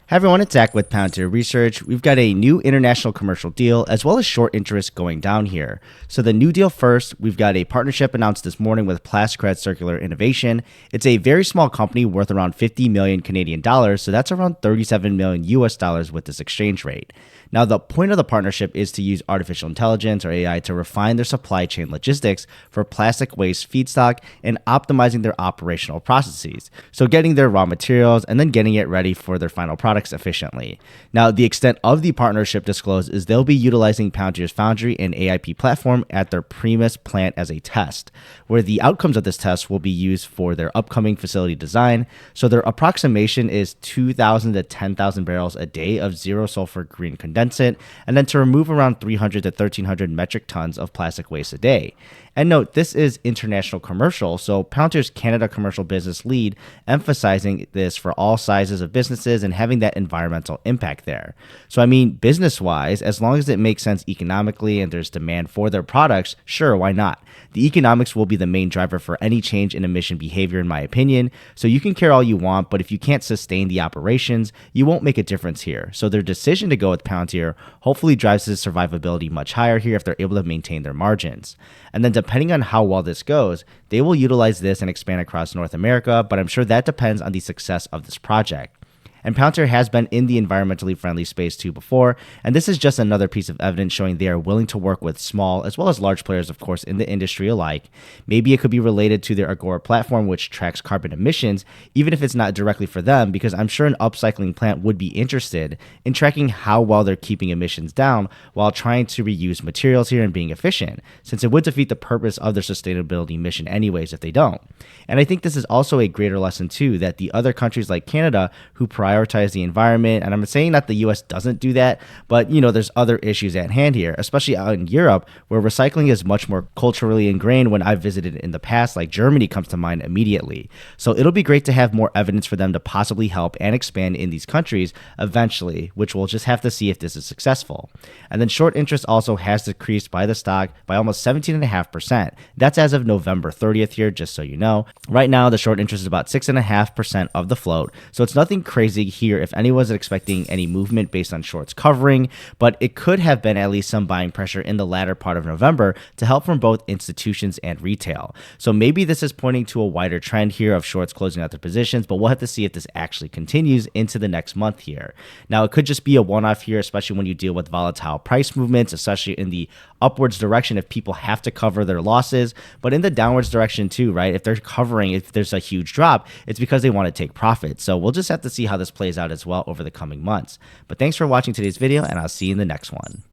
Hey everyone, it's Zach with Palantir Research. We've got a new international commercial deal as well as short interest going down here. So the new deal first, we've got a partnership announced this morning with Plasticred Circular Innovation. It's a very small company worth around 50 million Canadian dollars, so that's around 37 million US dollars with this exchange rate. Now, the point of the partnership is to use artificial intelligence or AI to refine their supply chain logistics for plastic waste feedstock and optimizing their operational processes. So getting their raw materials and then getting it ready for their final products efficiently. Now, the extent of the partnership disclosed is they'll be utilizing Palantir's Foundry and AIP platform at their Primus plant as a test, where the outcomes of this test will be used for their upcoming facility design. So their approximation is 2,000 to 10,000 barrels a day of zero sulfur green condensate, and then to remove around 300 to 1,300 metric tons of plastic waste a day. And note, this is international commercial, so Palantir's Canada commercial business lead emphasizing this for all sizes of businesses and having that environmental impact there. So I mean, business-wise, as long as it makes sense economically and there's demand for their products, sure, why not? The economics will be the main driver for any change in emission behavior, in my opinion. So you can care all you want, but if you can't sustain the operations, you won't make a difference here. So their decision to go with Palantir hopefully drives the survivability much higher here if they're able to maintain their margins. And then depending on how well this goes, they will utilize this and expand across North America, but I'm sure that depends on the success of this project. And Palantir has been in the environmentally friendly space too before, and this is just another piece of evidence showing they are willing to work with small as well as large players, of course, in the industry alike. Maybe it could be related to their Agora platform, which tracks carbon emissions, even if it's not directly for them, because I'm sure an upcycling plant would be interested in tracking how well they're keeping emissions down while trying to reuse materials here and being efficient, since it would defeat the purpose of their sustainability mission anyways if they don't. And I think this is also a greater lesson too, that the other countries like Canada who prioritize the environment, and I'm saying that the US doesn't do that, but there's other issues at hand here, especially out in Europe where recycling is much more culturally ingrained. When I've visited in the past, like Germany comes to mind immediately. So it'll be great to have more evidence for them to possibly help and expand in these countries eventually, which we'll just have to see if this is successful. And then short interest also has decreased by the stock by almost 17.5%. That's as of November 30th here, just so you know. Right now, the short interest is about 6.5% of the float, so it's nothing crazy here if anyone's expecting any movement based on shorts covering, but it could have been at least some buying pressure in the latter part of November to help from both institutions and retail. So maybe this is pointing to a wider trend here of shorts closing out their positions, but we'll have to see if this actually continues into the next month here. Now, it could just be a one-off here, especially when you deal with volatile price movements, especially in the upwards direction if people have to cover their losses, but in the downwards direction too, right? If they're covering, if there's a huge drop, it's because they want to take profit. So we'll just have to see how this plays out as well over the coming months. But thanks for watching today's video, and I'll see you in the next one.